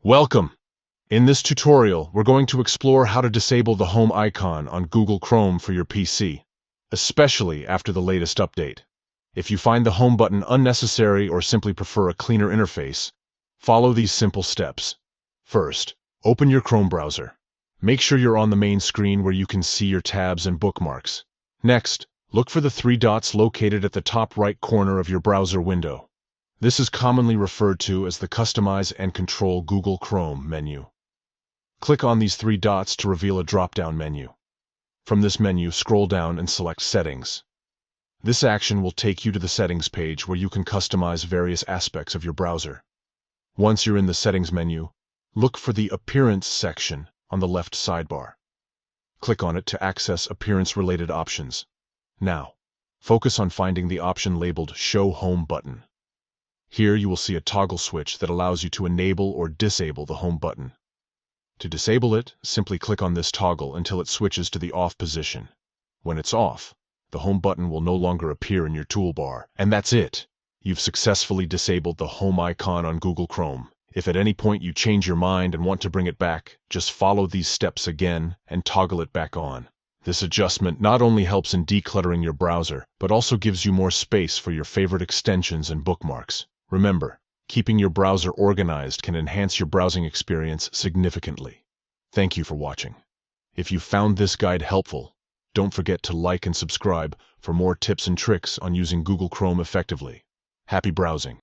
Welcome! In this tutorial, we're going to explore how to disable the home icon on Google Chrome for your PC, especially after the latest update. If you find the home button unnecessary or simply prefer a cleaner interface, follow these simple steps. First, open your Chrome browser. Make sure you're on the main screen where you can see your tabs and bookmarks. Next, look for the three dots located at the top right corner of your browser window. This is commonly referred to as the Customize and Control Google Chrome menu. Click on these three dots to reveal a drop-down menu. From this menu, scroll down and select Settings. This action will take you to the Settings page where you can customize various aspects of your browser. Once you're in the Settings menu, look for the Appearance section on the left sidebar. Click on it to access appearance-related options. Now, focus on finding the option labeled Show Home Button. Here you will see a toggle switch that allows you to enable or disable the home button. To disable it, simply click on this toggle until it switches to the off position. When it's off, the home button will no longer appear in your toolbar. And that's it! You've successfully disabled the home icon on Google Chrome. If at any point you change your mind and want to bring it back, just follow these steps again and toggle it back on. This adjustment not only helps in decluttering your browser, but also gives you more space for your favorite extensions and bookmarks. Remember, keeping your browser organized can enhance your browsing experience significantly. Thank you for watching. If you found this guide helpful, don't forget to like and subscribe for more tips and tricks on using Google Chrome effectively. Happy browsing!